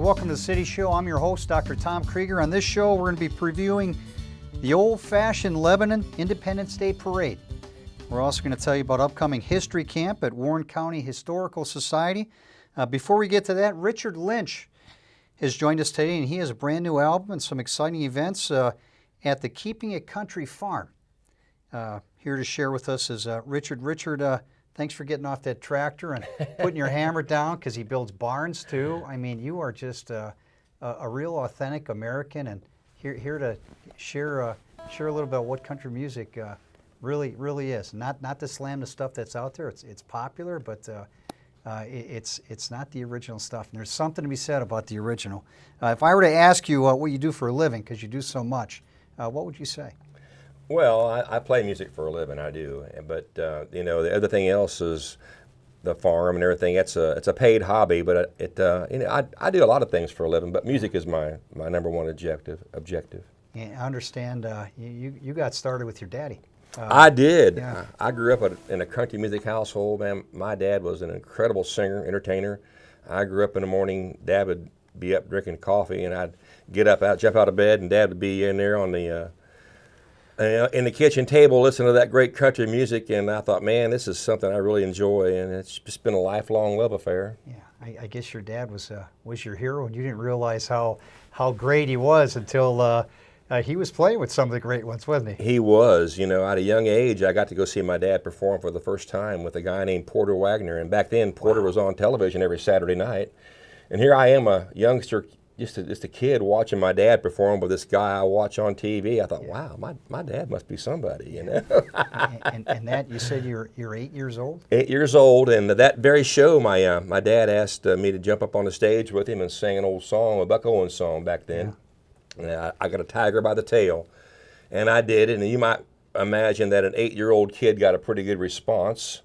welcome to the City Show. I'm your host, Dr. Tom Krieger. On this show, we're going to be previewing the old-fashioned Lebanon Independence Day Parade. We're also going to tell you about upcoming history camp at Warren County Historical Society. Before we get to that, Richard Lynch has joined us today, and he has a brand new album and some exciting events at the Keeping It Country Farm. Here to share with us is Richard. Richard, thanks for getting off that tractor and putting your hammer down, because he builds barns too. I mean, you are just a real authentic American, and here to share a little bit about what country music really is. Not to slam the stuff that's out there. It's popular, but it's not the original stuff. And there's something to be said about the original. If I were to ask you what you do for a living, because you do so much, what would you say? Well, I play music for a living, I do, but the other thing else is the farm and everything. It's a paid hobby, but I do a lot of things for a living, but music is my number one objective. Yeah, I understand. You got started with your daddy. I did. Yeah. I grew up in a country music household. Man, my dad was an incredible singer, entertainer. I grew up in the morning. Dad would be up drinking coffee, and I'd jump out of bed, and Dad would be in there on the in the kitchen table listening to that great country music, and I thought, man, this is something I really enjoy, and it's just been a lifelong love affair. Yeah, I guess your dad was your hero, and you didn't realize how great he was until he was playing with some of the great ones, wasn't he? He was. At a young age, I got to go see my dad perform for the first time with a guy named Porter Wagner, and back then Porter was on television every Saturday night, and here I am, a youngster, just a kid, watching my dad perform with this guy I watch on TV. I thought, wow, my dad must be somebody, and that, you said you're 8 years old? 8 years old, and that very show, my dad asked me to jump up on the stage with him and sing an old song, a Buck Owens song back then. Yeah. I got a tiger by the tail, and I did it, and you might imagine that an 8-year-old kid got a pretty good response.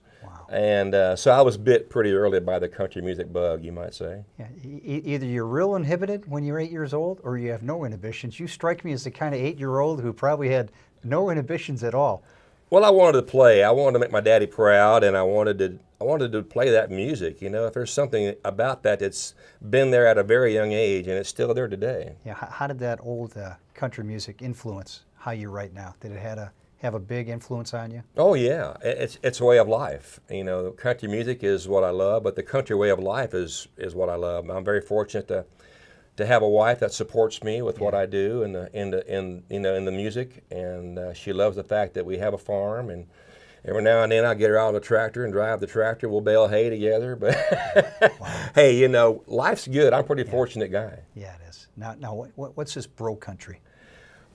And so I was bit pretty early by the country music bug, you might say. Yeah, either you're real inhibited when you're 8 years old, or you have no inhibitions. You strike me as the kind of 8-year-old who probably had no inhibitions at all. Well, I wanted to play. I wanted to make my daddy proud, and I wanted to play that music. If there's something about that that's been there at a very young age, and it's still there today. Yeah. How did that old country music influence how you write now? Did it have a big influence on you? Oh yeah, it's a way of life. Country music is what I love, but the country way of life is what I love. I'm very fortunate to have a wife that supports me with what I do in the music, and she loves the fact that we have a farm, and every now and then I get her out on the tractor and drive the tractor. We'll bale hay together, but hey, life's good. I'm a pretty fortunate guy. Yeah, it is. Now, what's this bro country?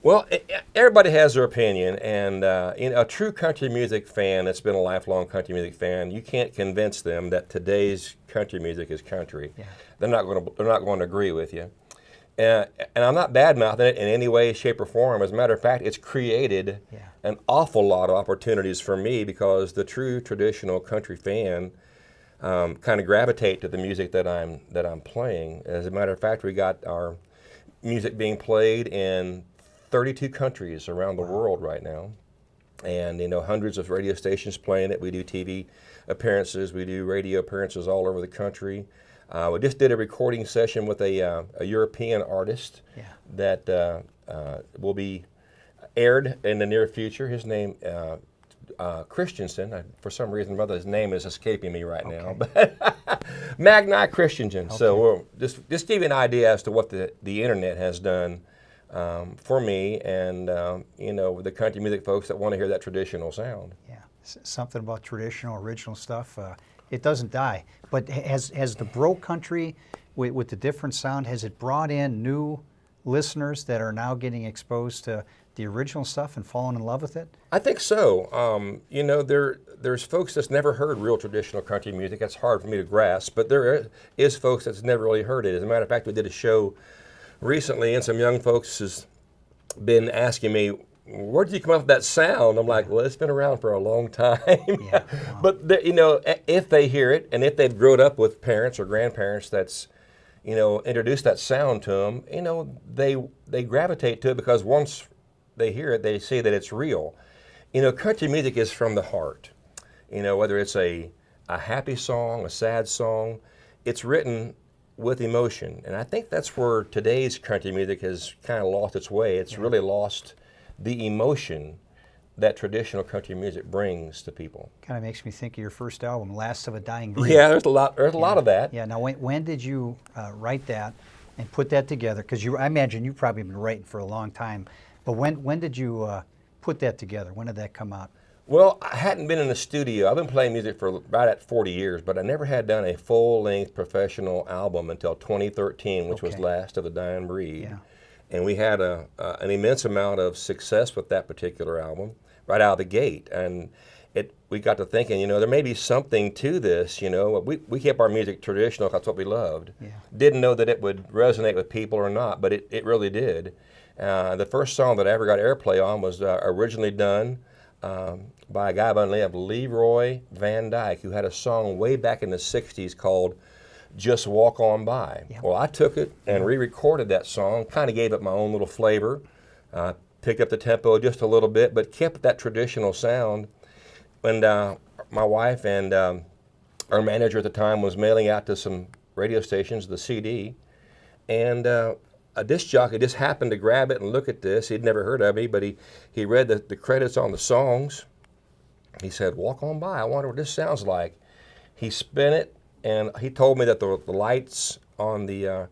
Well, everybody has their opinion, and a true country music fan that's been a lifelong country music fan, you can't convince them that today's country music is country. Yeah. They're not going to agree with you. And I'm not bad-mouthing it in any way, shape, or form. As a matter of fact, it's created an awful lot of opportunities for me, because the true traditional country fan kind of gravitate to the music that I'm playing. As a matter of fact, we got our music being played in 32 countries around the world right now, and hundreds of radio stations playing it. We do TV appearances, we do radio appearances all over the country. We just did a recording session with a European artist that will be aired in the near future. His name Christensen. For some reason or other, his name is escaping me right now, but Magni Christensen. Okay. So we'll just give you an idea as to what the internet has done for me, and the country music folks that want to hear that traditional sound. Yeah, something about traditional, original stuff. It doesn't die. But has the bro country, with the different sound, has it brought in new listeners that are now getting exposed to the original stuff and falling in love with it? I think so. There's folks that's never heard real traditional country music. That's hard for me to grasp, but there is folks that's never really heard it. As a matter of fact, we did a show recently, and some young folks has been asking me, where did you come up with that sound? I'm like, well, it's been around for a long time. Yeah, wow. But if they hear it, and if they've grown up with parents or grandparents that's introduced that sound to them, they gravitate to it, because once they hear it, they see that it's real. Country music is from the heart. Whether it's a happy song, a sad song, it's written with emotion. And I think that's where today's country music has kind of lost its way. It's really lost the emotion that traditional country music brings to people. Kind of makes me think of your first album, Last of a Dying Breed. Yeah, there's a lot of that. Yeah, now when did you write that and put that together? Because I imagine you've probably been writing for a long time, but when did you put that together? When did that come out? Well, I hadn't been in the studio. I've been playing music for right at 40 years, but I never had done a full-length professional album until 2013, which was Last of the Dying Breed. Yeah. And we had an immense amount of success with that particular album right out of the gate. And we got to thinking, you know, there may be something to this, you know. We kept our music traditional, that's what we loved. Yeah. Didn't know that it would resonate with people or not, but it really did. The first song that I ever got airplay on was originally done by a guy by the name of Leroy Van Dyke, who had a song way back in the 60s called Just Walk On By. Yeah. Well, I took it and re-recorded that song, kind of gave it my own little flavor, picked up the tempo just a little bit, but kept that traditional sound. And my wife and our manager at the time was mailing out to some radio stations the CD, and a disc jockey just happened to grab it and look at this. He'd never heard of me, but he read the credits on the songs. He said, "Walk On By, I wonder what this sounds like." He spin it, and he told me that the lights on the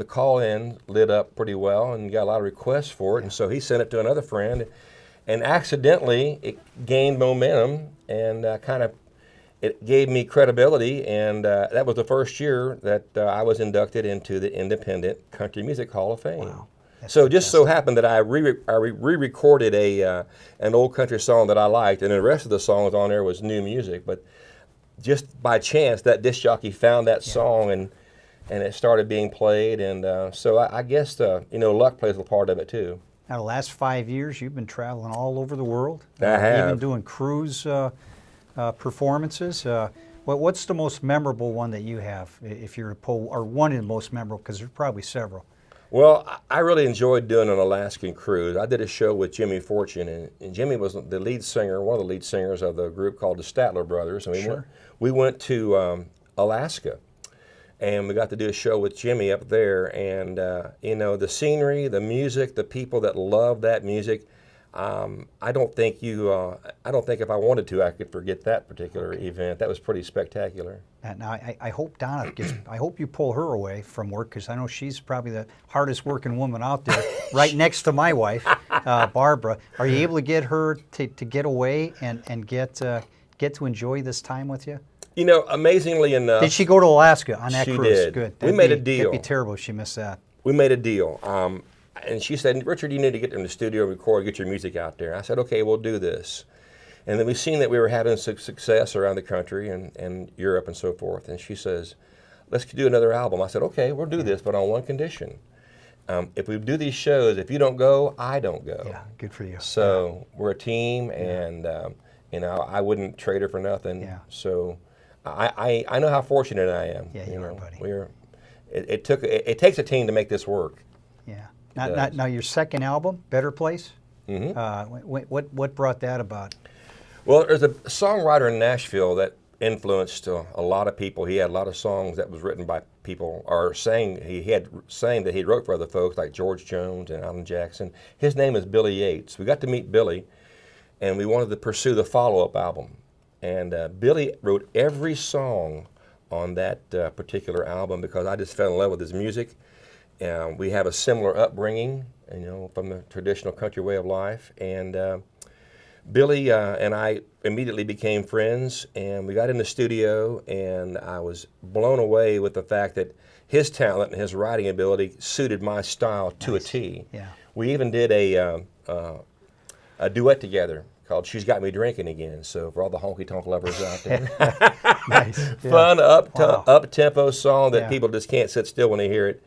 call-in lit up pretty well, and got a lot of requests for it. And so he sent it to another friend, and accidentally it gained momentum, and it gave me credibility. And that was the first year that I was inducted into the Independent Country Music Hall of Fame. Wow. So just so happened that I re-recorded an old country song that I liked, and the rest of the songs on there was new music. But just by chance, that disc jockey found that song, and it started being played. And so I guess you know, luck plays a part of it too. Now, the last 5 years, you've been traveling all over the world. I have. Even doing cruise performances. What's the most memorable one that you have, if you're to pull, or one of the most memorable, because there's probably several? Well, I really enjoyed doing an Alaskan cruise. I did a show with Jimmy Fortune, and Jimmy was the lead singer, one of the lead singers of the group called the Statler Brothers. And we went to Alaska, and we got to do a show with Jimmy up there. And you know, the scenery, the music, the people that love that music. I don't think if I wanted to, I could forget that particular event. That was pretty spectacular. Now, I hope Donna I hope you pull her away from work, because I know she's probably the hardest working woman out there, right next to my wife, Barbara. Are you able to get her to get away and get to enjoy this time with you? You know, amazingly enough, did she go to Alaska on that cruise? She did. Good. We made a deal. It'd be terrible if she missed that. We made a deal. And she said, "Richard, you need to get in the studio, record, get your music out there." I said, "Okay, we'll do this." And then we seen that we were having success around the country and Europe and so forth. And she says, "Let's do another album." I said, "Okay, we'll do this, but on one condition. If we do these shows, if you don't go, I don't go." Yeah, good for you. So we're a team, and you know, I wouldn't trade her for nothing. Yeah. So I know how fortunate I am. Yeah, you are, buddy. It takes a team to make this work. Yeah. Now your second album, Better Place. What brought that about? Well, there's a songwriter in Nashville that influenced a lot of people. He had a lot of songs that was written by people, or saying that he wrote for other folks like George Jones and Alan Jackson. His name is Billy Yates. We got to meet Billy, and we wanted to pursue the follow-up album. And Billy wrote every song on that particular album because I just fell in love with his music. We have a similar upbringing, you know, from the traditional country way of life. And Billy and I immediately became friends, and we got in the studio, and I was blown away with the fact that his talent and his writing ability suited my style to a T. Yeah. We even did a duet together called "She's Got Me Drinking Again." So for all the honky-tonk lovers out there, Nice. fun up-tempo song that people just can't sit still when they hear it.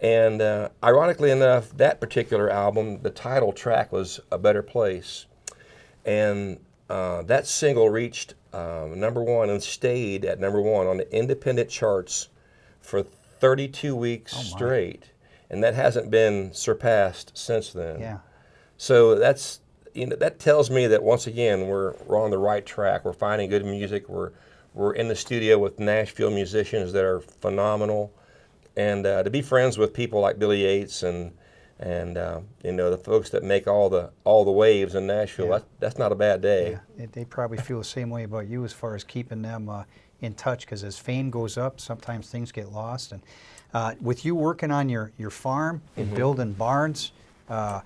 And ironically enough, that particular album, the title track was "A Better Place." And that single reached #1 and stayed at #1 on the independent charts for 32 weeks straight. And that hasn't been surpassed since then. Yeah. So that's, you know, that tells me that once again we're on the right track. We're finding good music. We're in the studio with Nashville musicians that are phenomenal. And to be friends with people like Billy Yates and the folks that make all the waves in Nashville, that's not a bad day. Yeah, they probably feel the same way about you as far as keeping them in touch, because as fame goes up, sometimes things get lost. And with you working on your farm and building barns, I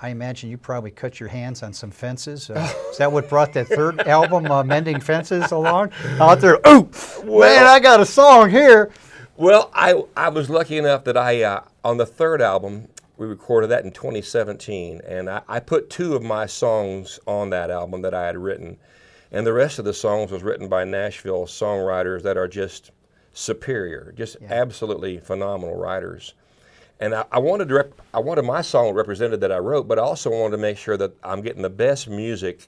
imagine you probably cut your hands on some fences. Is that what brought that third album, Mending Fences, along? Out there, oh, man, I got a song here. Well, I was lucky enough that on the third album, we recorded that in 2017, and I put 2 of my songs on that album that I had written, and the rest of the songs was written by Nashville songwriters that are just superior, just absolutely phenomenal writers. And I wanted my song represented that I wrote, but I also wanted to make sure that I'm getting the best music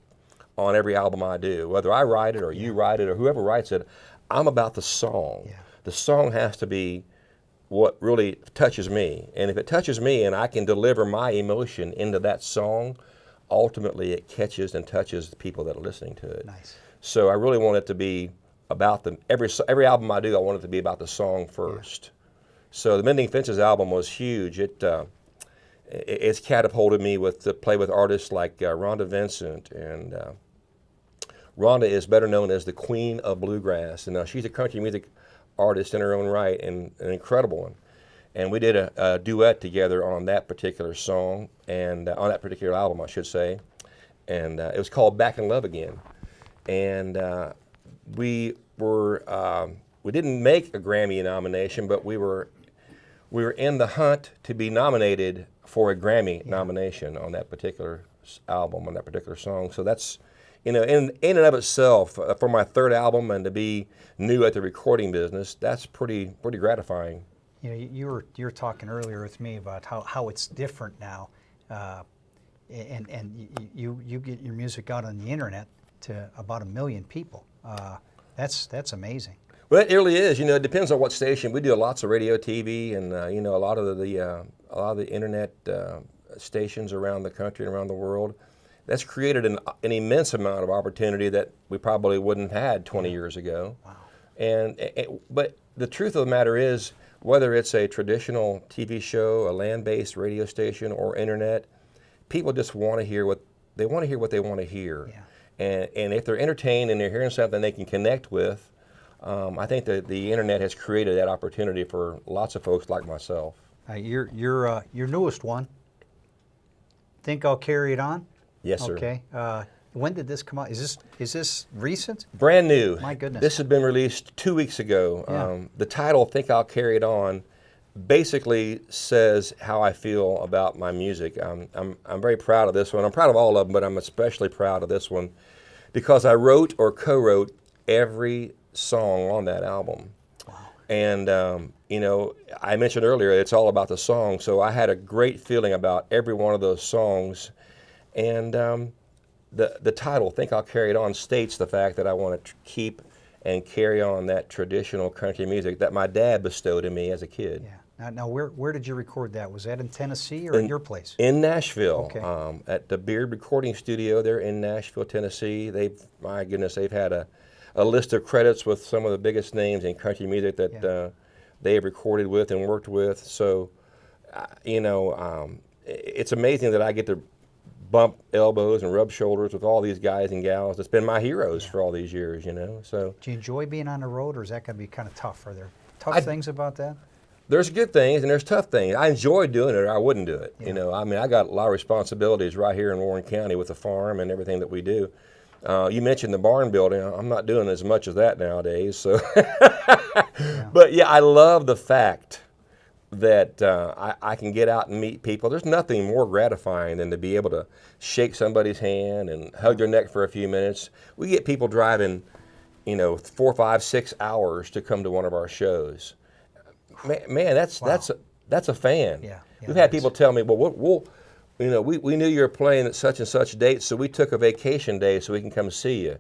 on every album I do, whether I write it or you write it or whoever writes it. I'm about the song. Yeah. The song has to be what really touches me. And if it touches me and I can deliver my emotion into that song, ultimately it catches and touches the people that are listening to it. Nice. So I really want it to be about every album I do, I want it to be about the song first. So the Mending Fences album was huge. It's catapulted me to play with artists like Rhonda Vincent, and Rhonda is better known as the Queen of Bluegrass. And now she's a country music artist in her own right, and an incredible one. And we did a duet together on that particular song, and on that particular album, I should say. And it was called Back in Love Again. And we didn't make a Grammy nomination, but we were in the hunt to be nominated for a Grammy nomination on that particular album, on that particular song. So that's, in and of itself, for my third album and to be new at the recording business, that's pretty gratifying. You were talking earlier with me about how it's different now, and you get your music out on the internet to about 1 million people. That's amazing. Well, it really is. It depends on what station. We do lots of radio, TV, and a lot of the internet stations around the country and around the world. That's created an immense amount of opportunity that we probably wouldn't have had 20 years ago. Wow. But the truth of the matter is, whether it's a traditional TV show, a land-based radio station, or internet, people just want to hear what they want to hear. Yeah. And if they're entertained and they're hearing something they can connect with, I think that the internet has created that opportunity for lots of folks like myself. Your newest one, Think I'll Carry It On? Yes, sir. Okay. When did this come out? Is this recent? Brand new. My goodness. This has been released 2 weeks ago. Yeah. The title, Think I'll Carry It On, basically says how I feel about my music. I'm very proud of this one. I'm proud of all of them, but I'm especially proud of this one because I wrote or co-wrote every song on that album. Wow. And I mentioned earlier it's all about the song, so I had a great feeling about every one of those songs. And the title, Think I'll Carry It On, states the fact that I want to keep and carry on that traditional country music that my dad bestowed in me as a kid. Yeah. Now where did you record that? Was that in Tennessee or at your place? In Nashville, okay. At the Beard Recording Studio there in Nashville, Tennessee. They've had a list of credits with some of the biggest names in country music that they have recorded with and worked with. So, it's amazing that I get to bump elbows and rub shoulders with all these guys and gals that's been my heroes for all these years, So, do you enjoy being on the road, or is that going to be kind of tough? Are there tough things about that? There's good things and there's tough things. I enjoy doing it, or I wouldn't do it. Yeah. I got a lot of responsibilities right here in Warren County with the farm and everything that we do. You mentioned the barn building. I'm not doing as much of that nowadays. So, But yeah, I love the fact that I can get out and meet people. There's nothing more gratifying than to be able to shake somebody's hand and hug their neck for a few minutes. We get people driving, 4, 5, 6 hours to come to one of our shows. Man, that's a fan. Yeah, We've had people tell me, well, we knew you were playing at such and such date, so we took a vacation day so we can come see you.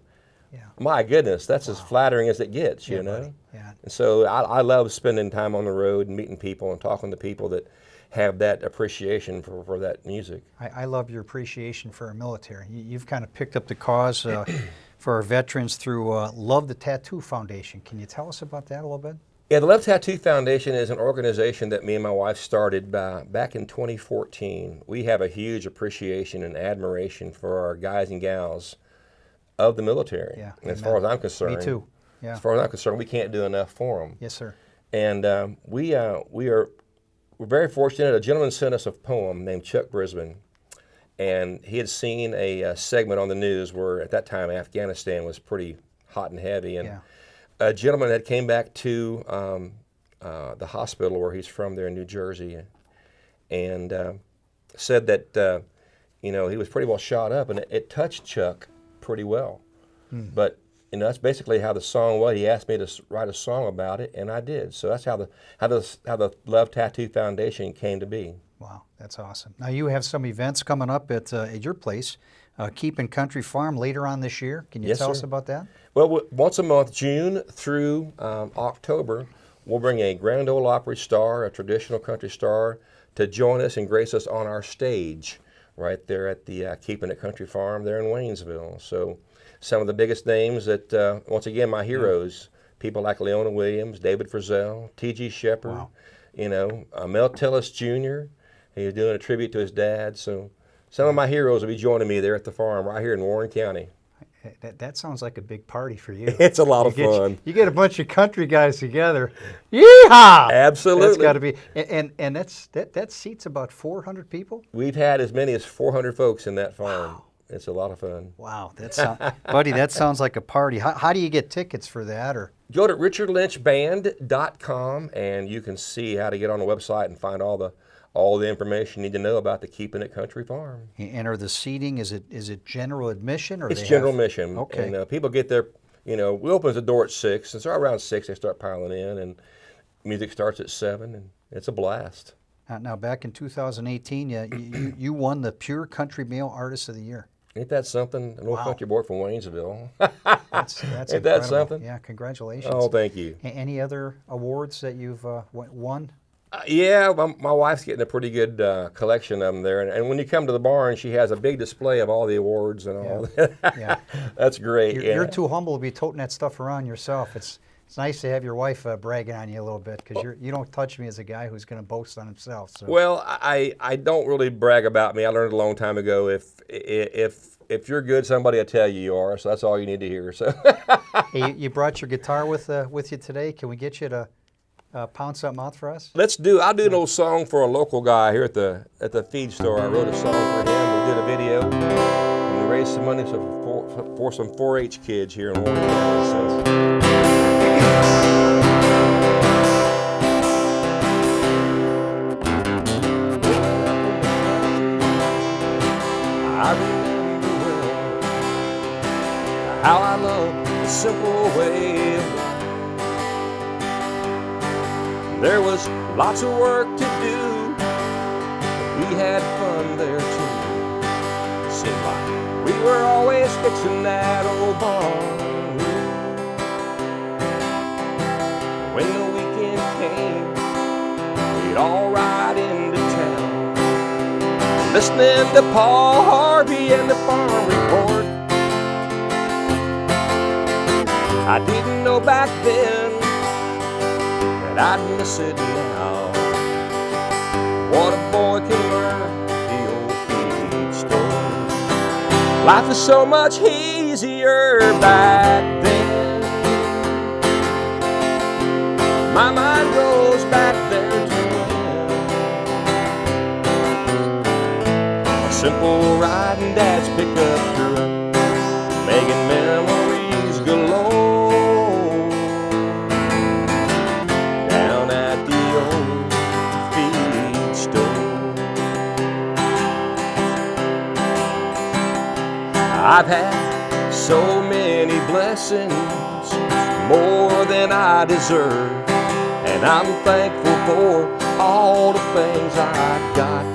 Yeah. My goodness, that's as flattering as it gets, Buddy. Yeah. And so I love spending time on the road and meeting people and talking to people that have that appreciation for that music. I love your appreciation for our military. You've kind of picked up the cause for our veterans through Love the Tattoo Foundation. Can you tell us about that a little bit? Yeah, the Love Tattoo Foundation is an organization that me and my wife started back in 2014. We have a huge appreciation and admiration for our guys and gals of the military. Yeah, and as far as I'm concerned, me too. Yeah. As far as I'm concerned, we can't do enough for them. Yes, sir. And we're very fortunate. A gentleman sent us a poem named Chuck Brisbane, and he had seen a segment on the news where at that time Afghanistan was pretty hot and heavy, and Yeah. a gentleman had came back to the hospital where he's from there in New Jersey, and said that he was pretty well shot up, and it touched Chuck pretty well. But that's basically how the song was. He asked me to write a song about it, and I did. So that's how the Love Tattoo Foundation came to be. Wow, that's awesome. Now you have some events coming up at your place, Keepin' Country Farm, later on this year. Can you Yes, tell sir. us about that? Well, once a month, June through October, we'll bring a Grand Ole Opry star, a traditional country star, to join us and grace us on our stage right there at the Keepin' It Country Farm there in Waynesville. So some of the biggest names that, once again, my heroes, people like Leona Williams, David Frizzell, T.G. Shepherd, Wow. Mel Tillis Jr., he's doing a tribute to his dad. So some of my heroes will be joining me there at the farm right here in Warren County. That sounds like a big party for you. It's a lot of fun. You get a bunch of country guys together. Yeehaw! Absolutely. That's got to be, and that seats about 400 people. We've had as many as 400 folks in that farm. Wow. It's a lot of fun. Wow, buddy, that sounds like a party. How do you get tickets for that? Or go to richardlynchband.com and you can see how to get on the website and find all the information you need to know about the Keepin' It Country Farm. And are the seating, is it general admission, or it's general admission? Okay. And people get there. We open the door at 6, and so around 6 they start piling in, and music starts at 7, and it's a blast. Now back in 2018, you won the Pure Country Male Artist of the Year. Ain't that something? An old country boy from Waynesville. That's Ain't incredible. that something? Yeah, congratulations. Oh, thank you. Any other awards that you've won? Yeah, my wife's getting a pretty good collection of them there. And when you come to the barn, she has a big display of all the awards and all that. Yeah. That's great. You're too humble to be toting that stuff around yourself. It's nice to have your wife bragging on you a little bit, because you don't touch me as a guy who's going to boast on himself. So. Well, I don't really brag about me. I learned a long time ago, if you're good, somebody will tell you are. So that's all you need to hear. So. Hey, you brought your guitar with you today. Can we get you to pound something out for us? I'll do an old song for a local guy here at the feed store. I wrote a song for him. We did a video. And we raised some money for some 4-H kids here in Warren County. So. I remember well how I love the simple way of life. There was lots of work to do, but we had fun there too. Seemed like we were always fixing that old barn. When the weekend came, we'd all ride into town, listening to Paul Harvey and the Farm Report. I didn't know back then that I'd miss it now. What a boy can learn at the old feed store. Life is so much easier back then. My mind goes back there to when a simple riding dad's pickup truck, making memories galore down at the old feed store. I've had so many blessings, more than I deserve, and I'm thankful for all the things I've got.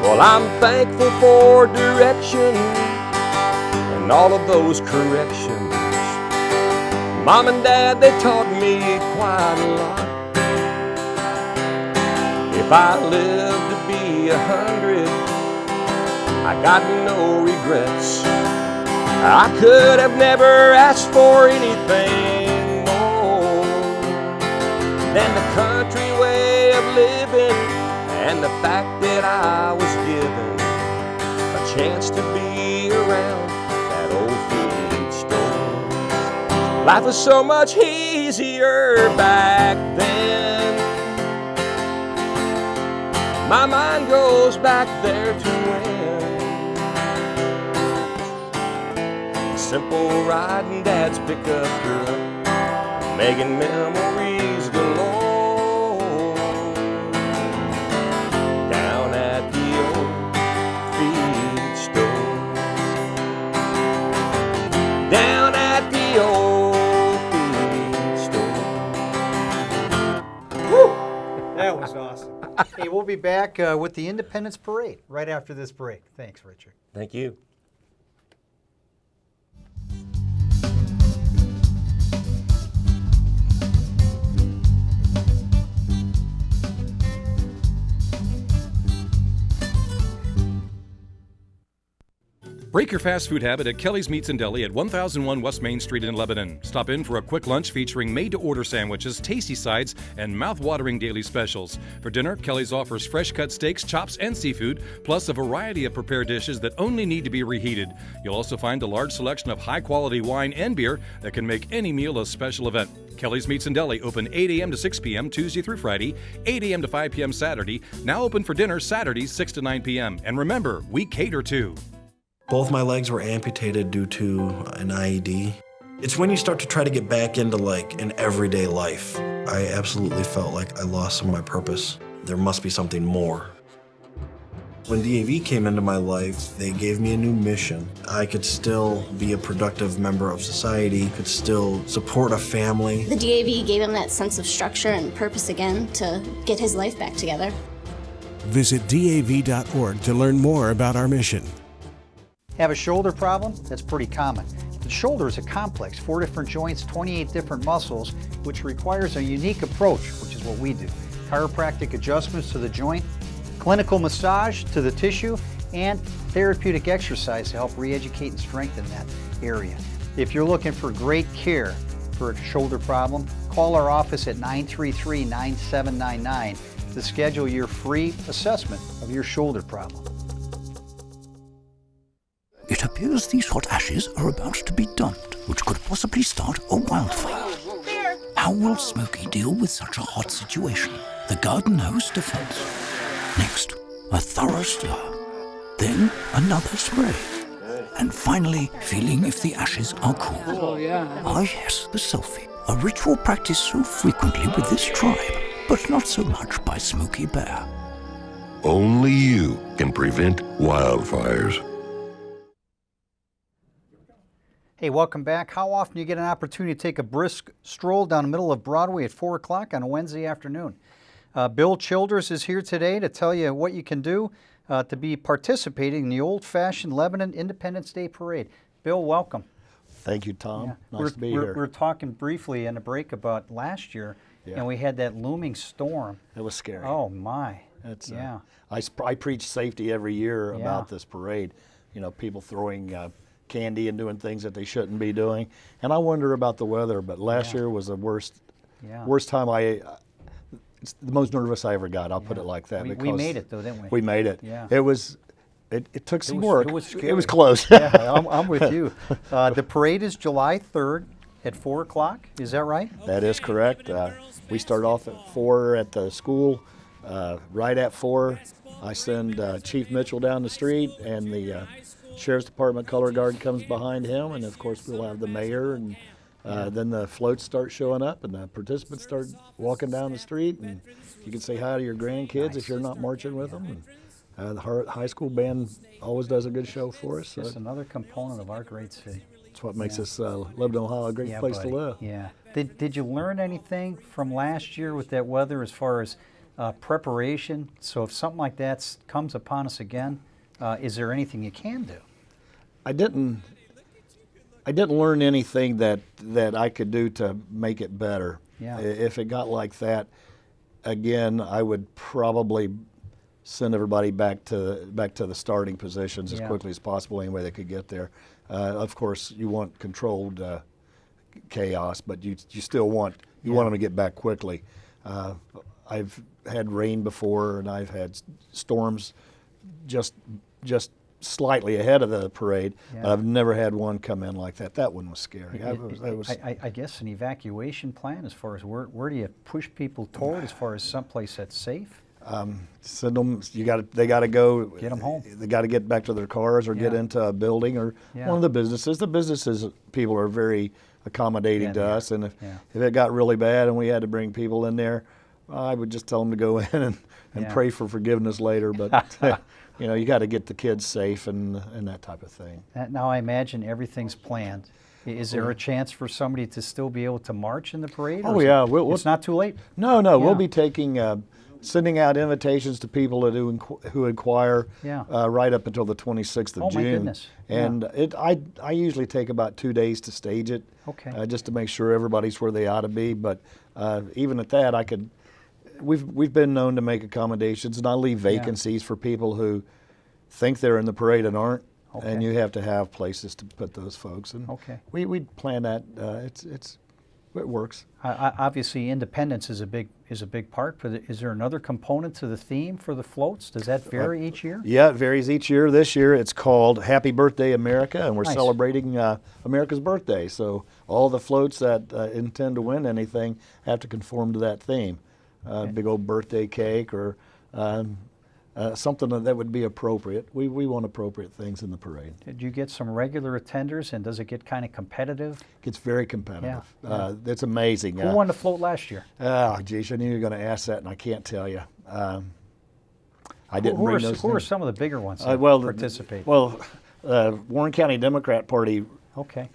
Well, I'm thankful for direction and all of those corrections. Mom and Dad, they taught me quite a lot. If I live to be 100, I got no regrets. I could have never asked for anything more. and the country way of living, and the fact that I was given a chance to be around that old feed store. Life was so much easier back then. My mind goes back there to when simple riding dad's pickup truck, making memories galore down at the old feed store. Down at the old feed store. Woo! That was awesome. Hey, we'll be back with the Independence Parade right after this break. Thanks, Richard. Thank you. Break your fast food habit at Kelly's Meats and Deli at 1001 West Main Street in Lebanon. Stop in for a quick lunch featuring made-to-order sandwiches, tasty sides, and mouth-watering daily specials. For dinner, Kelly's offers fresh-cut steaks, chops, and seafood, plus a variety of prepared dishes that only need to be reheated. You'll also find a large selection of high-quality wine and beer that can make any meal a special event. Kelly's Meats and Deli open 8 a.m. to 6 p.m. Tuesday through Friday, 8 a.m. to 5 p.m. Saturday, now open for dinner Saturdays 6 to 9 p.m. And remember, we cater too. Both my legs were amputated due to an IED. It's when you start to try to get back into like an everyday life. I absolutely felt like I lost some of my purpose. There must be something more. When DAV came into my life, they gave me a new mission. I could still be a productive member of society, could still support a family. The DAV gave him that sense of structure and purpose again to get his life back together. Visit DAV.org to learn more about our mission. Have a shoulder problem? That's pretty common. The shoulder is a complex, 4 different joints, 28 different muscles, which requires a unique approach, which is what we do. Chiropractic adjustments to the joint, clinical massage to the tissue, and therapeutic exercise to help re-educate and strengthen that area. If you're looking for great care for a shoulder problem, call our office at 933-9799 to schedule your free assessment of your shoulder problem. It appears these hot ashes are about to be dumped, which could possibly start a wildfire. How will Smokey deal with such a hot situation? The garden hose defense. Next, a thorough stir. Then another spray. And finally, feeling if the ashes are cool. Oh, yeah. Ah yes, the selfie. A ritual practiced so frequently with this tribe, but not so much by Smokey Bear. Only you can prevent wildfires. Hey, welcome back. How often do you get an opportunity to take a brisk stroll down the middle of Broadway at 4 o'clock on a Wednesday afternoon? Bill Childers is here today to tell you what you can do to be participating in the old-fashioned Lebanon Independence Day Parade. Bill, welcome. Thank you, Tom. Yeah. Nice to be here. We're talking briefly in a break about last year, and we had that looming storm. It was scary. Oh, my. It's, yeah. I preach safety every year about this parade. You know, people throwing candy and doing things that they shouldn't be doing. And I wonder about the weather, but last year was the worst time it's the most nervous I ever got. I'll put it like that. We made it though, didn't we? We made it. Yeah. It took some work. It was scary. It was close. Yeah, I'm with you. The parade is July 3rd at 4 o'clock. Is that right? That is correct. We start off at 4 at the school. Right at 4, I send Chief Mitchell down the street, and the Sheriff's Department color guard comes behind him, and of course we'll have the mayor, and then the floats start showing up, and the participants start walking down the street, and you can say hi to your grandkids if you're not marching with them. And, the high school band always does a good show for us. Just another component of our great city. It's what makes us Lebanon, Ohio a great place to live. Yeah. Did you learn anything from last year with that weather as far as preparation? So if something like that comes upon us again, is there anything you can do? I didn't learn anything that I could do to make it better. Yeah. If it got like that again, I would probably send everybody back to the starting positions as quickly as possible, any way they could get there. Of course, you want controlled chaos, but you still want them to get back quickly. I've had rain before, and I've had storms just slightly ahead of the parade. Yeah. I've never had one come in like that. That one was scary. I guess an evacuation plan as far as where do you push people toward as far as someplace that's safe? Send them. They got to go. Get them home. They got to get back to their cars or get into a building or one of the businesses. The businesses people are very accommodating to us, and if it got really bad and we had to bring people in there, I would just tell them to go in and pray for forgiveness later. But you got to get the kids safe and that type of thing. Now I imagine everything's planned. Is there a chance for somebody to still be able to march in the parade? Oh yeah, it's not too late. No, we'll be sending out invitations to people who inquire right up until the 26th of June. Oh my goodness! And I usually take about 2 days to stage it, just to make sure everybody's where they ought to be. But even at that, we've been known to make accommodations, and I leave vacancies for people who think they're in the parade and aren't. And you have to have places to put those folks. And we plan that. It works. Obviously, independence is a big part. But is there another component to the theme for the floats? Does that vary each year? Yeah, it varies each year. This year it's called Happy Birthday America, and we're celebrating America's birthday. So all the floats that intend to win anything have to conform to that theme. Big old birthday cake or something that would be appropriate. We want appropriate things in the parade. Did you get some regular attenders, and does it get kind of competitive? It gets very competitive. It's amazing. Who won the float last year? Oh, geez, I knew you were going to ask that, and I can't tell you. I didn't bring those. Who are some of the bigger ones that participate? Warren County Democrat Party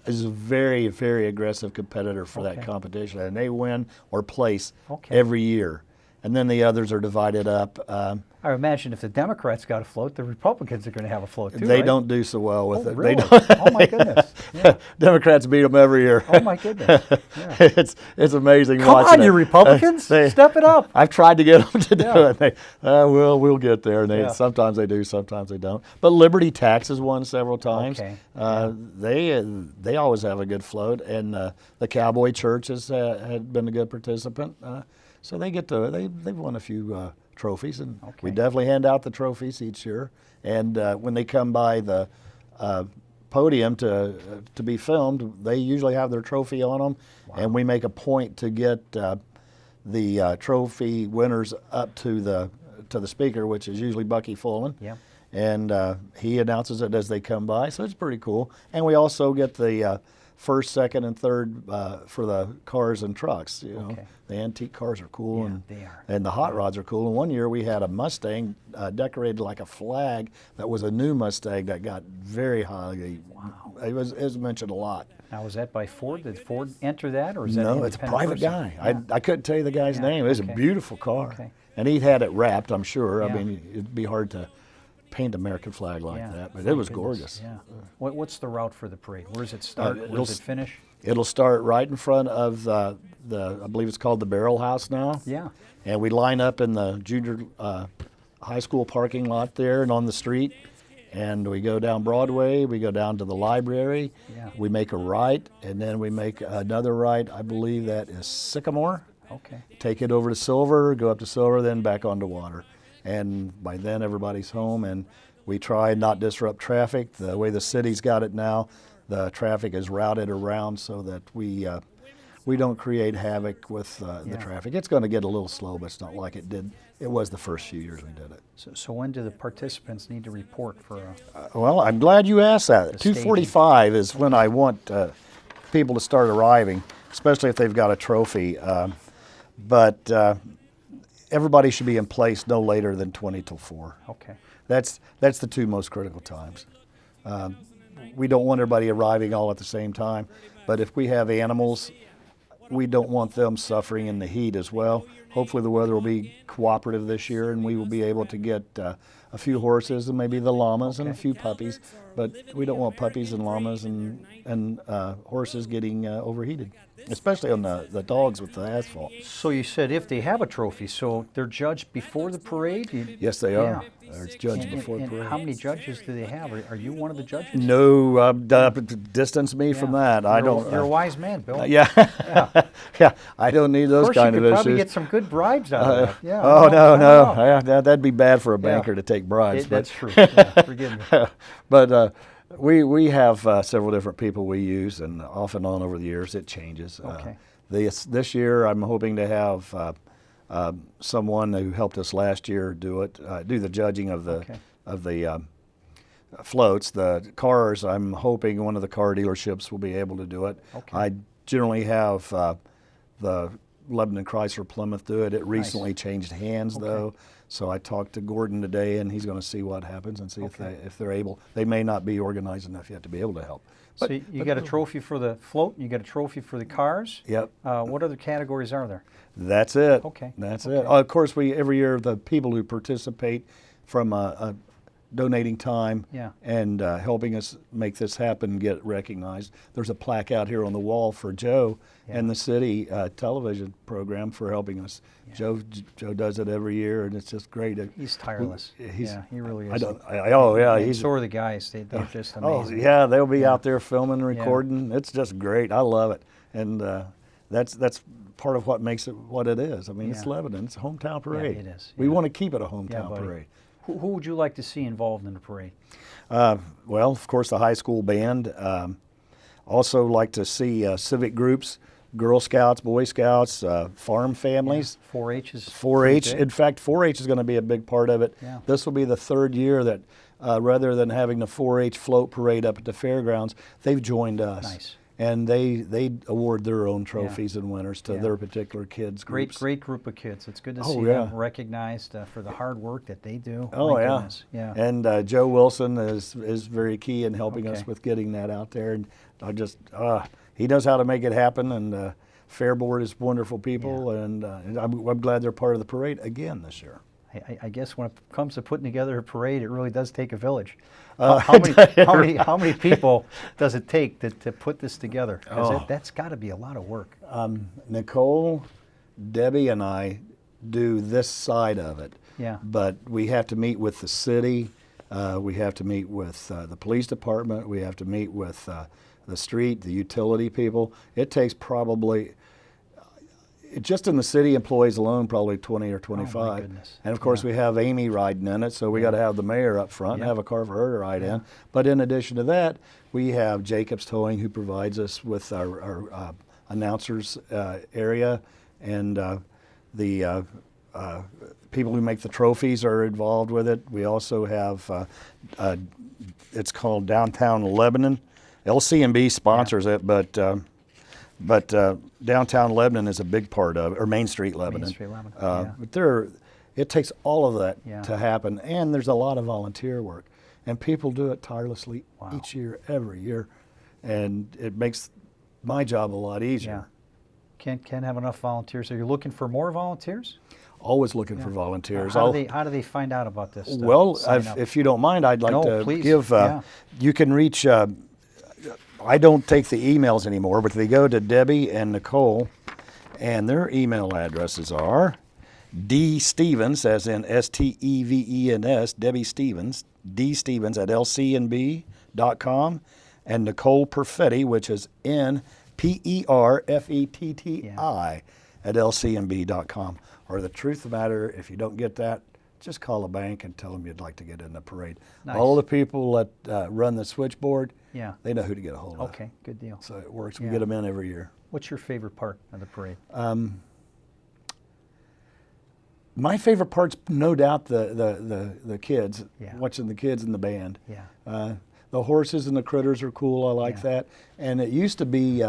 is a very, very aggressive competitor for that competition, and they win or place every year. And then the others are divided up. I imagine if the Democrats got a float, the Republicans are going to have a float too. They don't do so well with it. Really? They don't. Oh my goodness! Yeah. Democrats beat them every year. Oh my goodness! Yeah. It's amazing. Come watching on, you Republicans, step it up. I've tried to get them to do it. We'll get there. And sometimes they do, sometimes they don't. But Liberty Tax has won several times. They always have a good float, and the Cowboy Church had been a good participant. So they've won a few trophies, and we definitely hand out the trophies each year. And when they come by the podium to be filmed, they usually have their trophy on them, and we make a point to get the trophy winners up to the speaker, which is usually Bucky Fullen. Yeah. And he announces it as they come by, so it's pretty cool. And we also get the first, second, and third for the cars and trucks. The antique cars are cool, and they are. And the hot rods are cool. And one year we had a Mustang decorated like a flag that was a new Mustang that got very highly. Wow! It was mentioned a lot. Now, was that by Ford? Did Ford enter that, or is that no? It's a private guy. Yeah. I couldn't tell you the guy's name. It was a beautiful car, and he'd had it wrapped. I'm sure. I mean, it'd be hard to paint American flag like that, but it was gorgeous. Yeah. What's the route for the parade? Where does it start? Where does it finish? It'll start right in front of the I believe it's called the Barrel House now. Yeah. And we line up in the junior high school parking lot there and on the street, and we go down Broadway. We go down to the library. Yeah. We make a right, and then we make another right. I believe that is Sycamore. Okay. Take it over to Silver, go up to Silver, then back onto Water. And by then everybody's home, and we try and not disrupt traffic. The way the city's got it now, the traffic is routed around so that we don't create havoc with the traffic. It's going to get a little slow, but it's not like it did. It was the first few years we did it. So when do the participants need to report for? Well, I'm glad you asked that. 2:45 is when I want people to start arriving, especially if they've got a trophy. But everybody should be in place no later than 20 till 4. Okay. That's the two most critical times. We don't want everybody arriving all at the same time, but if we have animals, we don't want them suffering in the heat as well. Hopefully the weather will be cooperative this year, and we will be able to get a few horses and maybe the llamas and a few puppies, but we don't want puppies and llamas and horses getting overheated, especially on the dogs with the asphalt. So you said if they have a trophy, so they're judged before the parade? Yes, they are. or it's judged before and parade. how many judges do they have? Are you one of the judges? No, distance me from that. I don't. You're a wise man, Bill. Yeah, yeah. I don't need those kind of you could issues. probably get some good bribes out of that. Yeah. Oh I no. know. Yeah, that'd be bad for a banker to take bribes. That's true. Yeah, forgive me. But we have several different people we use, and off and on over the years it changes. Okay. This year I'm hoping to have someone who helped us last year do the judging of the floats. The cars, I'm hoping one of the car dealerships will be able to do it. Okay. I generally have the Lebanon Chrysler Plymouth do it. It recently changed hands though, so I talked to Gordon today, and he's going to see what happens and see if they're able. They may not be organized enough yet to be able to help. So you got a trophy for the float, and you got a trophy for the cars. Yep. What other categories are there? That's it. Okay. That's it. Of course, every year the people who participate from donating time and helping us make this happen get recognized. There's a plaque out here on the wall for Joe and the city television program for helping us. Yeah. Joe does it every year, and it's just great. He's tireless. He really is. So are the guys. They're just amazing. Oh yeah, they'll be out there filming and recording. It's just great. I love it, and that's part of what makes it what it is. I mean, it's Lebanon. It's a hometown parade. Yeah, it is. We want to keep it a hometown parade. Who would you like to see involved in the parade? Well, of course, the high school band. Also like to see civic groups, Girl Scouts, Boy Scouts, farm families. 4-H is 4-H. In fact, 4-H is going to be a big part of it. Yeah. This will be the third year that rather than having the 4-H float parade up at the fairgrounds, they've joined us. Nice. And they award their own trophies and winners to their particular kids groups. Great group of kids. It's good to see them recognized for the hard work that they do. Oh yeah. And Joe Wilson is very key in helping us with getting that out there. And he knows how to make it happen. And Fair Board is wonderful people, and I'm glad they're part of the parade again this year. I guess when it comes to putting together a parade, it really does take a village. How many people does it take to put this together? That's got to be a lot of work. Nicole, Debbie, and I do this side of it. Yeah. But we have to meet with the city. We have to meet with the police department. We have to meet with the street, the utility people. It takes probably, just in the city employees alone, probably 20 or 25. Oh my goodness. And of course we have Amy riding in it, so we got to have the mayor up front and have a car for her to ride in. But in addition to that, we have Jacobs Towing, who provides us with our announcers area, and the people who make the trophies are involved with it. We also have, it's called Downtown Lebanon. LCMB sponsors it, but Downtown Lebanon is a big part of it, or Main Street Lebanon. But it takes all of that to happen, and there's a lot of volunteer work. And people do it tirelessly each year, every year, and it makes my job a lot easier. Can't have enough volunteers. Are you looking for more volunteers? Always looking for volunteers. How do they find out about this stuff? Well, if you don't mind, I'd like to give, you can reach, I don't take the emails anymore, but they go to Debbie and Nicole, and their email addresses are dstevens, as in Stevens, Debbie Stevens, dstevens@lcnb.com, and Nicole Perfetti, which is NPERFETTI @lcnb.com. Or the truth of the matter, if you don't get that, just call the bank and tell them you'd like to get in the parade. Nice. All the people that run the switchboard, they know who to get a hold of. Okay, good deal. So it works. We get them in every year. What's your favorite part of the parade? My favorite part's no doubt the kids, watching the kids in the band. The horses and the critters are cool. I like that. And it used to be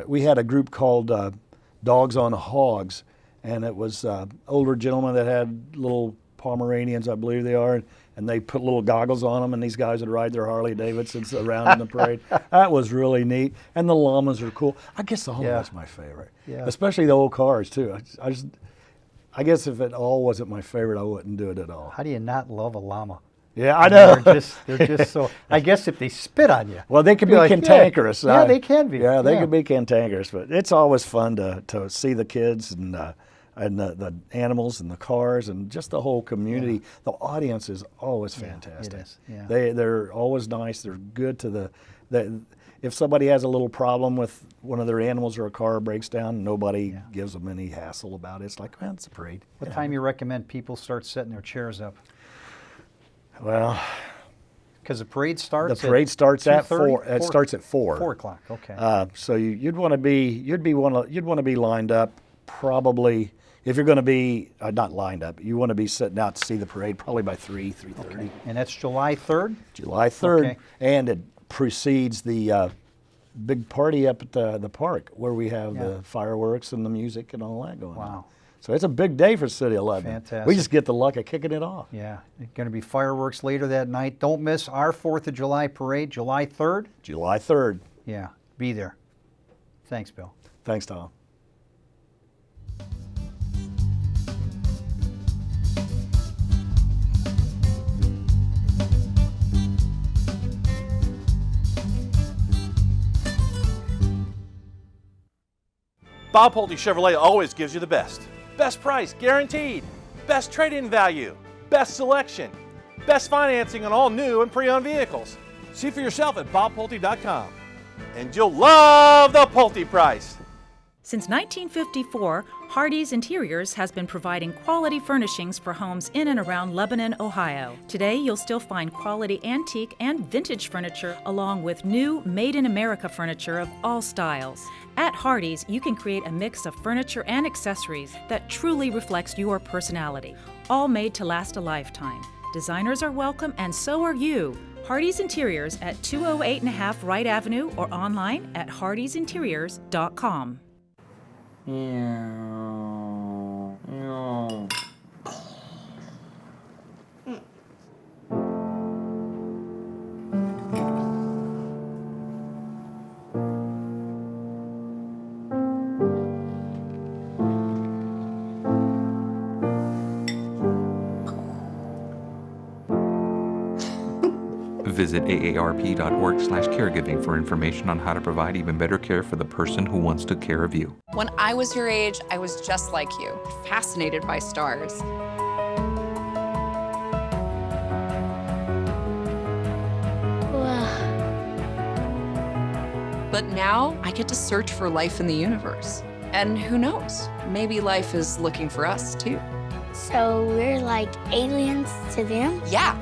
we had a group called Dogs on Hogs, and it was older gentlemen that had little Pomeranians, I believe they are, and they put little goggles on them, and these guys would ride their Harley Davidsons around in the parade. That was really neat. And the llamas are cool. I guess the whole lot's my favorite, especially the old cars too. I guess if it all wasn't my favorite, I wouldn't do it at all. How do you not love a llama? Yeah, I know. They're just so. I guess if they spit on you, well, they can be cantankerous. Yeah, they can be. Yeah, they can be cantankerous, but it's always fun to see the kids and and the animals and the cars and just the whole community. Yeah. The audience is always fantastic. It is. Yeah. They're always nice. They're good to the if somebody has a little problem with one of their animals or a car breaks down, nobody gives them any hassle about it. It's like, man, it's a parade. What time you recommend people start setting their chairs up? Well, because the parade starts. The parade starts at 4. It starts at 4. 4 o'clock. Okay. So you'd want to be lined up probably. If you're going to be not lined up, you want to be sitting out to see the parade probably by 3:30. Okay. And that's July 3rd. July 3rd, okay. And it precedes the big party up at the park where we have the fireworks and the music and all that going on. Wow. So it's a big day for City of Lebanon. Fantastic. We just get the luck of kicking it off. Yeah, going to be fireworks later that night. Don't miss our 4th of July parade, July 3rd. July 3rd. Yeah, be there. Thanks, Bill. Thanks, Tom. Bob Pulte Chevrolet always gives you the best. Best price guaranteed. Best trade-in value. Best selection. Best financing on all new and pre-owned vehicles. See for yourself at bobpulte.com. And you'll love the Pulte price. Since 1954, Hardee's Interiors has been providing quality furnishings for homes in and around Lebanon, Ohio. Today, you'll still find quality antique and vintage furniture along with new made-in-America furniture of all styles. At Hardee's, you can create a mix of furniture and accessories that truly reflects your personality, all made to last a lifetime. Designers are welcome, and so are you. Hardee's Interiors at 208.5 Wright Avenue or online at hardeesinteriors.com. Visit aarp.org/caregiving for information on how to provide even better care for the person who wants to care of you. When I was your age, I was just like you, fascinated by stars. But now I get to search for life in the universe. And who knows, maybe life is looking for us too. So we're like aliens to them? Yeah.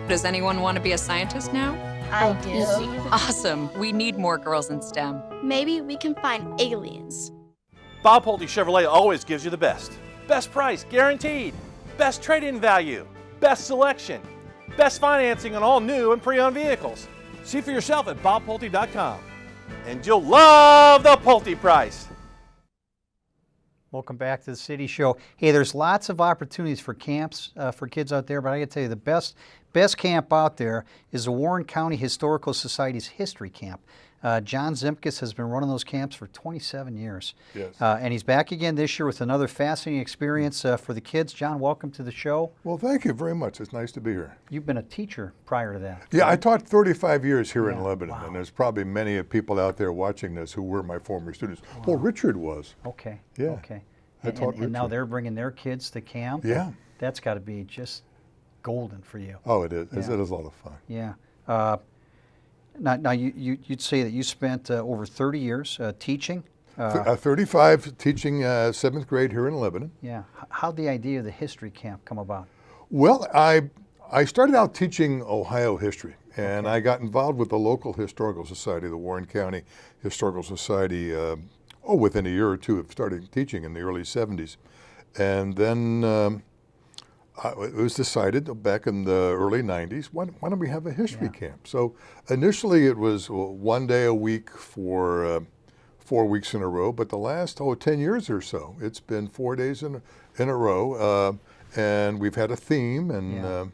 Does anyone want to be a scientist now? I do. Awesome. We need more girls in STEM. Maybe we can find aliens. Bob Pulte Chevrolet always gives you the best. Best price guaranteed. Best trade-in value. Best selection. Best financing on all new and pre-owned vehicles. See for yourself at bobpulte.com. And you'll love the Pulte price. Welcome back to the City Show. Hey, there's lots of opportunities for camps for kids out there, but I got to tell you, the best camp out there is the Warren County Historical Society's History Camp. John Zimkus has been running those camps for 27 years. Yes. And he's back again this year with another fascinating experience for the kids. John, welcome to the show. Well, thank you very much. It's nice to be here. You've been a teacher prior to that. Yeah, I taught 35 years here in Lebanon, and there's probably many people out there watching this who were my former students. Wow. Well, Richard was. Okay. Yeah. Okay. And now they're bringing their kids to camp. Yeah. That's got to be just golden for you. Oh, it is. Yeah. It is a lot of fun. Yeah. Now you'd say that you spent over 30 years teaching. 35 teaching 7th grade here in Lebanon. Yeah. How'd the idea of the history camp come about? Well, I started out teaching Ohio history, and I got involved with the local historical society, the Warren County Historical Society, within a year or two of starting teaching in the early 70s. And then it was decided back in the early 90s, why don't we have a history camp? So initially it was 1 day a week for 4 weeks in a row, but the last 10 years or so, it's been 4 days in a row, and we've had a theme, and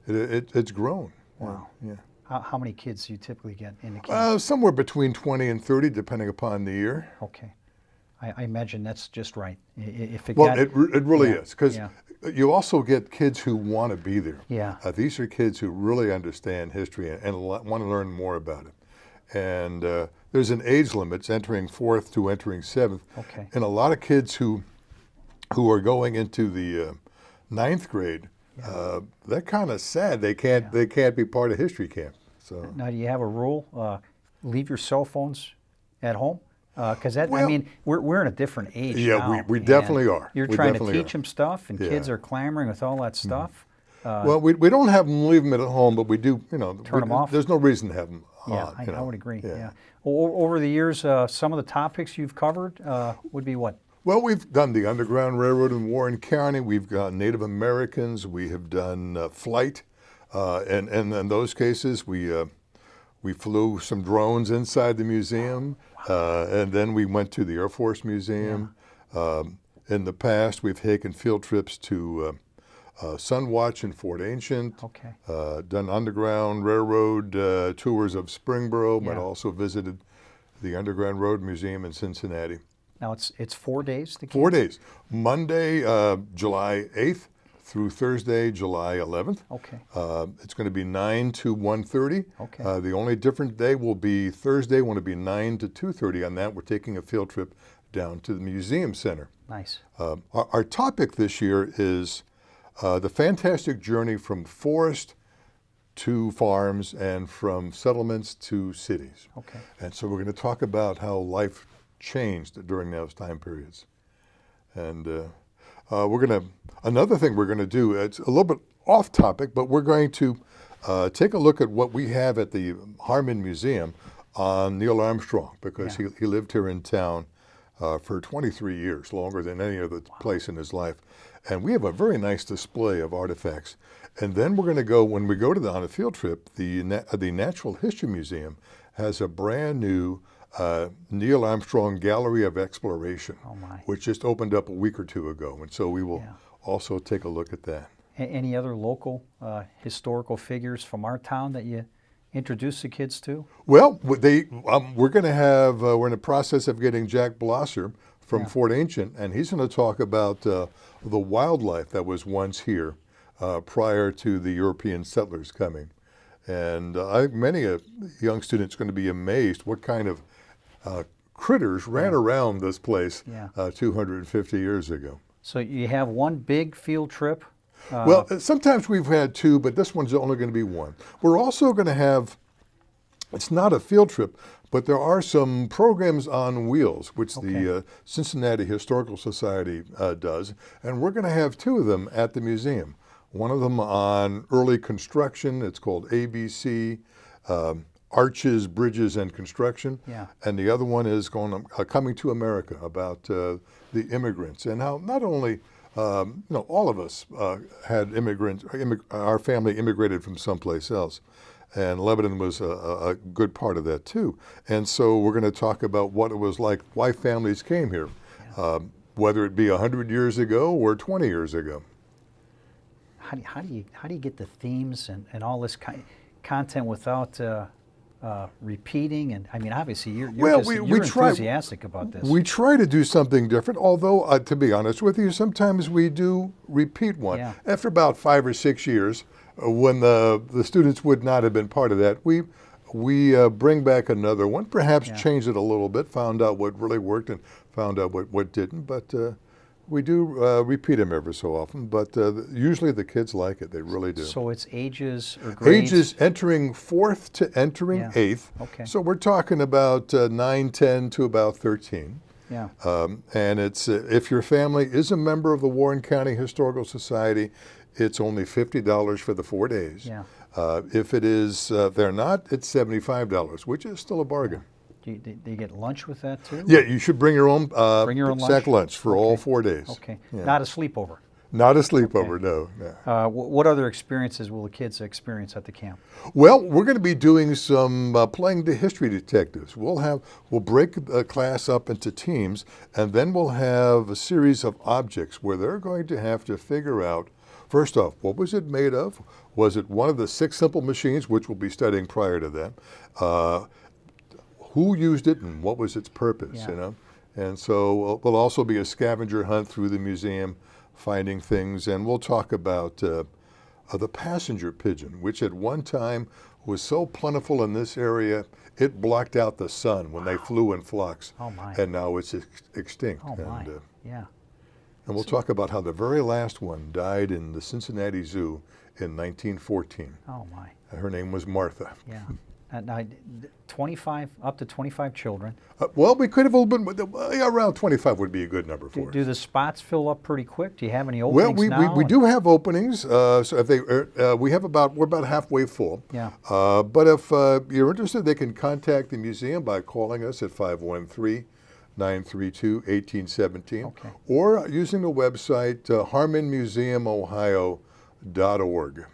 it's grown. Wow. Yeah. How many kids do you typically get in the camp? Somewhere between 20 and 30, depending upon the year. Okay. I imagine that's just right. If it it really is, because you also get kids who want to be there. Yeah. These are kids who really understand history and want to learn more about it. And there's an age limit, it's entering 4th to entering 7th. Okay. And a lot of kids who who are going into the ninth grade, they're kind of sad they can't be part of history camp. So now, do you have a rule? Leave your cell phones at home? Because I mean, we're in a different age now. Yeah, we definitely are. You're trying to teach them stuff, and kids are clamoring with all that stuff. Well, we don't have them leave them at home, but we do, turn them off. There's no reason to have them Yeah, on. I would agree. Yeah. Over the years, some of the topics you've covered would be what? Well, we've done the Underground Railroad in Warren County. We've got Native Americans. We have done flight, and in those cases, we flew some drones inside the museum, and then we went to the Air Force Museum. In the past, we've taken field trips to Sunwatch in Fort Ancient, done Underground Railroad tours of Springboro, but also visited the Underground Road Museum in Cincinnati. Now it's 4 days? 4 days. Monday, July 8th through Thursday, July 11th. Okay. It's going to be 9 to 1:30. Okay. The only different day will be Thursday, when it'll be 9 to 2:30. On that, we're taking a field trip down to the Museum Center. Nice. Our topic this year is the fantastic journey from forest to farms and from settlements to cities. Okay. And so we're going to talk about how life changed during those time periods. And another thing we're going to do, it's a little bit off topic, but we're going to take a look at what we have at the Harmon Museum on Neil Armstrong, because he lived here in town for 23 years, longer than any other place in his life. And we have a very nice display of artifacts. And then we're going to go, when we go on a field trip, the Natural History Museum has a brand new Neil Armstrong Gallery of Exploration, which just opened up a week or two ago. And so we will also take a look at that. Any other local historical figures from our town that you introduce the kids to? Well, we're going to have, we're in the process of getting Jack Blosser from Fort Ancient, and he's going to talk about the wildlife that was once here prior to the European settlers coming. And many young students are going to be amazed what kind of critters ran around this place 250 years ago. So you have one big field trip? Well, sometimes we've had two, but this one's only going to be one. We're also going to have, it's not a field trip, but there are some programs on wheels, which the Cincinnati Historical Society does, and we're going to have two of them at the museum. One of them on early construction. It's called ABC, Arches, Bridges, and Construction. And the other one is Coming to America, about the immigrants, and how not only all of us had immigrants. Our family immigrated from someplace else, and Lebanon was a good part of that too. And so we're going to talk about what it was like, why families came here, whether it be 100 years ago or 20 years ago. How do you get the themes and all this content without repeating? And I mean, obviously you're enthusiastic about this. We try to do something different, although to be honest with you, sometimes we do repeat one. After about 5 or 6 years, when the students would not have been part of that, we bring back another one, perhaps change it a little bit, found out what really worked and found out what didn't, but we do repeat them every so often, but usually the kids like it. They really do. So it's ages or grades? Ages entering 4th to entering 8th. Okay. So we're talking about 9, 10 to about 13. Yeah. And it's if your family is a member of the Warren County Historical Society, it's only $50 for the 4 days. Yeah. If it is, they're not, it's $75, which is still a bargain. Do you get lunch with that too? Yeah, you should bring your own, sack lunch for all 4 days. Okay. Yeah. Not a sleepover? Not a sleepover, no. What other experiences will the kids experience at the camp? Well, we're going to be doing some playing the history detectives. We'll break the class up into teams, and then we'll have a series of objects where they're going to have to figure out, first off, what was it made of? Was it one of the 6 simple machines, which we'll be studying prior to that? Who used it and what was its purpose, And so there'll also be a scavenger hunt through the museum, finding things, and we'll talk about the passenger pigeon, which at one time was so plentiful in this area, it blocked out the sun when they flew in flocks. Oh my. And now it's extinct. Oh my, yeah. And we'll talk about how the very last one died in the Cincinnati Zoo in 1914. Oh, my. Her name was Martha. Yeah. Now, 25, up to 25 children. Well, we could have a little bit, around 25 would be a good number for us. Do the spots fill up pretty quick? Do you have any openings Well, we do have openings. So if they, we're about halfway full. Yeah. But if you're interested, they can contact the museum by calling us at 513-932-1817, Okay. or using the website harmonmuseumohio.org.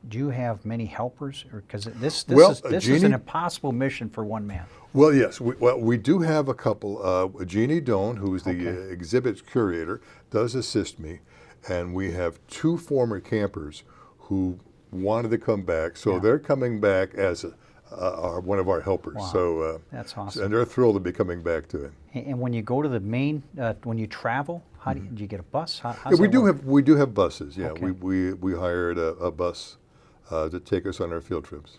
Do you have many helpers? Because this is Jeannie, an impossible mission for one man. Well, yes. We do have a couple. Jeannie Doan, who's the exhibit curator, does assist me. And we have 2 former campers who wanted to come back. So they're coming back as one of our helpers. Wow. So that's awesome. And they're thrilled to be coming back to it. And when you go to the main, when you travel, how do you get a bus? We do have buses. Yeah, Okay. we hired a bus to take us on our field trips.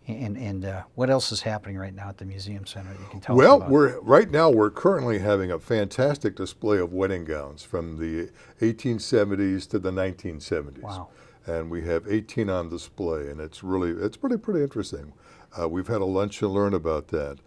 And what else is happening right now at the museum center that you can tell us about? Right now we're currently having a fantastic display of wedding gowns from the 1870s to the 1970s. Wow. And we have 18 on display, and it's pretty interesting. We've had a lunch and learn about that,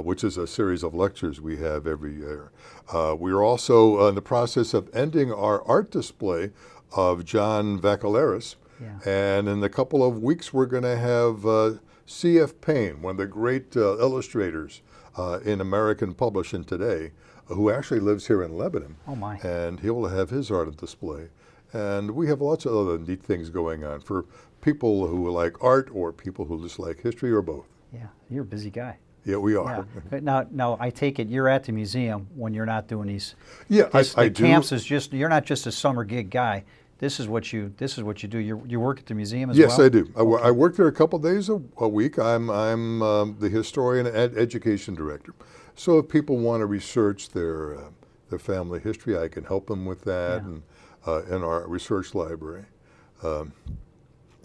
which is a series of lectures we have every year. We're also in the process of ending our art display of John Vacaleris. Yeah. And in a couple of weeks, we're going to have C.F. Payne, one of the great illustrators in American publishing today, who actually lives here in Lebanon. Oh, my. And he will have his art on display. And we have lots of other neat things going on for people who like art or people who just like history or both. Yeah, you're a busy guy. Yeah, we are. Yeah. Now, I take it you're at the museum when you're not doing these. Yeah, I do. Camps is just, you're not just a summer gig guy. This is what you do. You work at the museum as well? Yes, I do. I work there a couple days a week. I'm the historian and education director. So if people want to research their family history, I can help them with that, and in our research library. And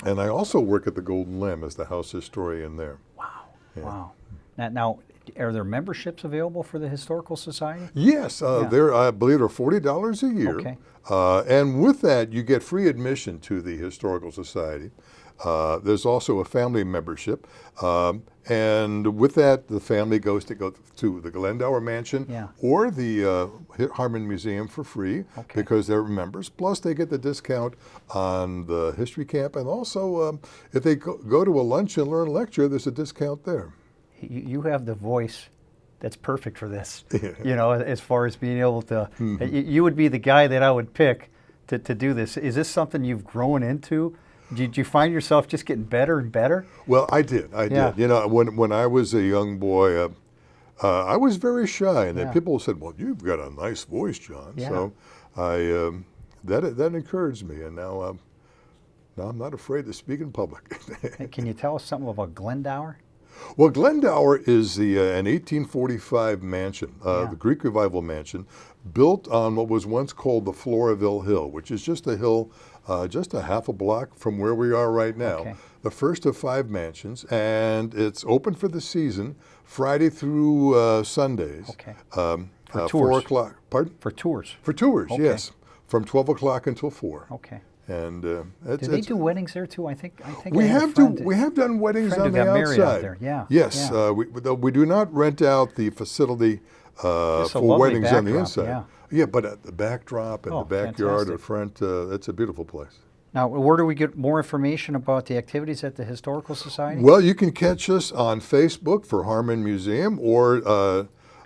I also work at the Golden Lamb as the house historian there. Wow. Yeah. Wow. Now, are there memberships available for the Historical Society? Yes, there, I believe, are $40 a year. Okay. And with that, you get free admission to the Historical Society. There's also a family membership. And with that, the family go to the Glendower Mansion or the Harmon Museum for free because they're members. Plus, they get the discount on the history camp. And also, if they go to a lunch and learn lecture, there's a discount there. You have the voice that's perfect for this. You know, as far as being able to, you would be the guy that I would pick to do this. Is this something you've grown into? Did you find yourself just getting better and better? Well, I did. You know, when I was a young boy, I was very shy, and then people said, "Well, you've got a nice voice, John." So that encouraged me, and now I'm not afraid to speak in public. Can you tell us something about Glendower? Well, Glendower is an 1845 mansion, the Greek Revival mansion, built on what was once called the Floraville Hill, which is just a hill just a half a block from where we are right now. The first of 5 mansions, and it's open for the season, Friday through Sundays. For tours. 4 o'clock. Pardon? For tours. For tours, yes. From 12 o'clock until 4. Okay. And do they do weddings there too? I think we have done weddings on the outside. There. Yeah. Yes, we do not rent out the facility for weddings on the inside. Yeah, but at the backdrop and the backyard or front, it's a beautiful place. Now, where do we get more information about the activities at the Historical Society? Well, you can catch us on Facebook for Harmon Museum or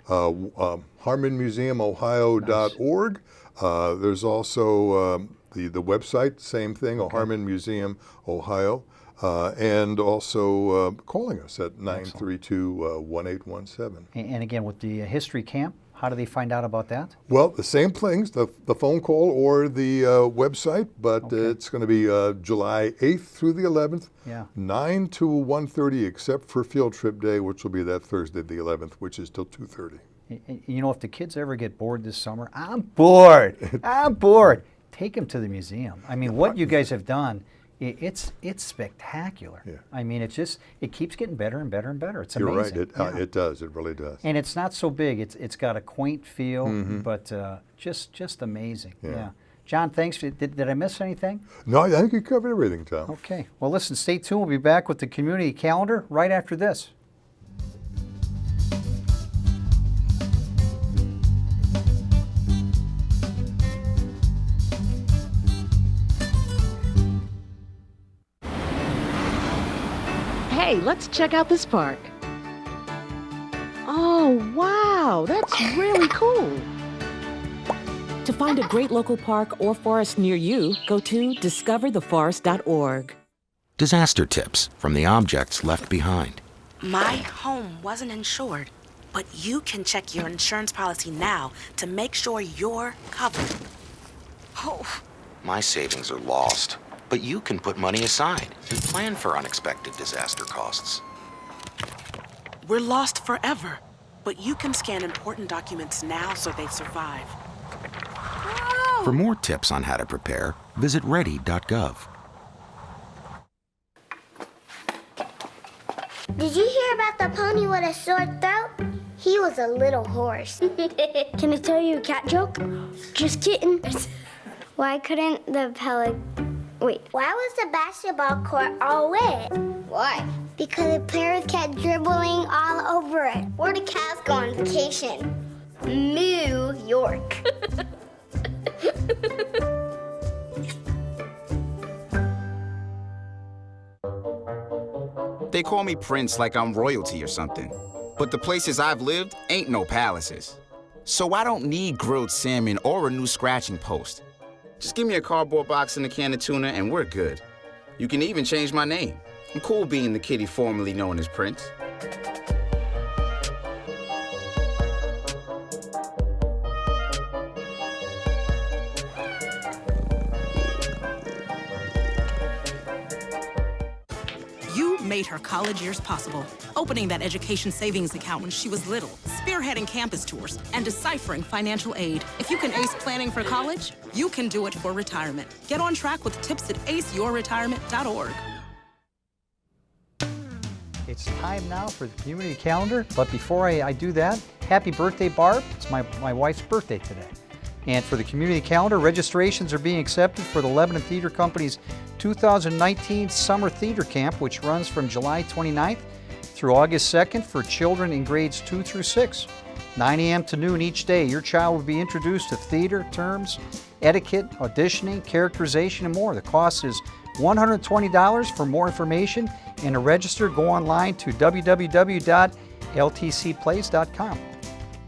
harmonmuseumohio.org. There's also the website, same thing, Harmon Museum, Ohio, and also calling us at 932-1817. And again, with the history camp, how do they find out about that? Well, the same things, the phone call or the website, but it's going to be July 8th through the 11th, 9 to 1:30, except for Field Trip Day, which will be that Thursday, the 11th, which is till 2:30. You know, if the kids ever get bored this summer, I'm bored. Take them to the museum. I mean, what you guys have done It's spectacular. Yeah. I mean, it keeps getting better and better and better. It's amazing. You're right. It does. It really does. And it's not so big. It's got a quaint feel, Mm-hmm. but just amazing. Yeah. John, thanks. Did I miss anything? No, I think you covered everything, Tom. Okay. Well, listen, stay tuned. We'll be back with the community calendar right after this. Hey, let's check out this park. Oh, wow, that's really cool. To find a great local park or forest near you, go to discovertheforest.org. Disaster tips from the objects left behind. My home wasn't insured, but you can check your insurance policy now to make sure you're covered. Oh. My savings are lost, but you can put money aside and plan for unexpected disaster costs. We're lost forever, but you can scan important documents now so they survive. For more tips on how to prepare, visit ready.gov. Did you hear about the pony with a sore throat? He was a little horse. Can I tell you a cat joke? Just kidding. Why couldn't the Why was the basketball court all wet? Why? Because the players kept dribbling all over it. Where do cats go on vacation? New York. They call me Prince like I'm royalty or something. But the places I've lived ain't no palaces. So I don't need grilled salmon or a new scratching post. Just give me a cardboard box and a can of tuna and we're good. You can even change my name. I'm cool being the kitty formerly known as Prince. Made her college years possible, opening that education savings account when she was little, spearheading campus tours, and deciphering financial aid. If you can ace planning for college, you can do it for retirement. Get on track with tips at aceyourretirement.org. It's time now for the community calendar, but before I do that, happy birthday, Barb. It's my wife's birthday today. And for the community calendar, registrations are being accepted for the Lebanon Theater Company's 2019 Summer Theater Camp, which runs from July 29th through August 2nd for children in grades 2 through 6. 9 a.m. to noon each day, your child will be introduced to theater terms, etiquette, auditioning, characterization, and more. The cost is $120. For more information and to register, go online to www.ltcplays.com.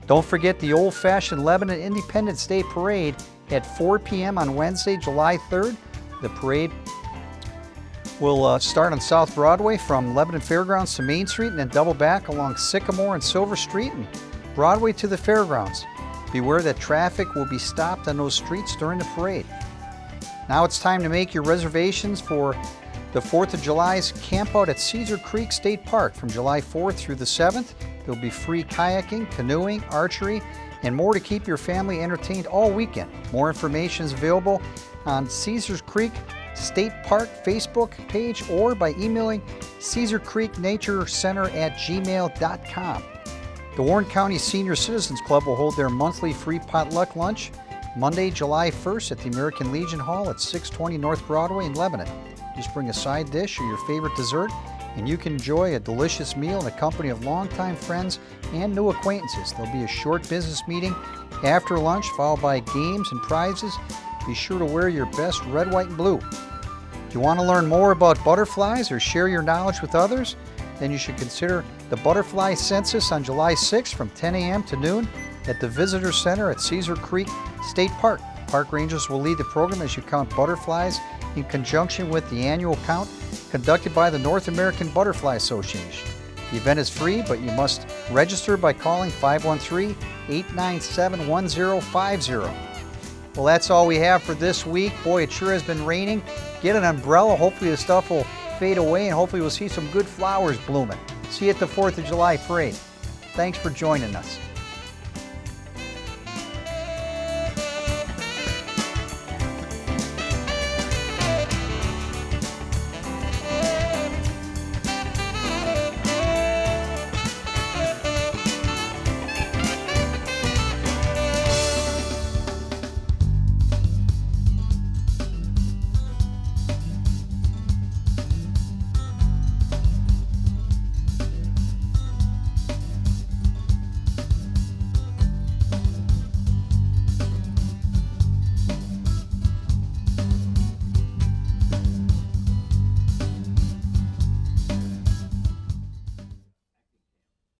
Don't forget the old-fashioned Lebanon Independence Day Parade at 4 p.m. on Wednesday, July 3rd. The parade will start on South Broadway from Lebanon Fairgrounds to Main Street and then double back along Sycamore and Silver Street and Broadway to the Fairgrounds. Beware that traffic will be stopped on those streets during the parade. Now it's time to make your reservations for the 4th of July's campout at Caesar Creek State Park from July 4th through the 7th. There'll be free kayaking, canoeing, archery, and more to keep your family entertained all weekend. More information is available on Caesars Creek State Park Facebook page or by emailing caesarcreeknaturecenter@gmail.com. The Warren County Senior Citizens Club will hold their monthly free potluck lunch Monday, July 1st at the American Legion Hall at 620 North Broadway in Lebanon. Just bring a side dish or your favorite dessert, and you can enjoy a delicious meal in the company of longtime friends and new acquaintances. There'll be a short business meeting after lunch, followed by games and prizes. Be sure to wear your best red, white, and blue. If you want to learn more about butterflies or share your knowledge with others, then you should consider the Butterfly Census on July 6th from 10 a.m. to noon at the Visitor Center at Caesar Creek State Park. Park rangers will lead the program as you count butterflies in conjunction with the annual count conducted by the North American Butterfly Association. The event is free, but you must register by calling 513-897-1050. Well, that's all we have for this week. Boy, it sure has been raining. Get an umbrella. Hopefully the stuff will fade away, and hopefully we'll see some good flowers blooming. See you at the 4th of July parade. Thanks for joining us.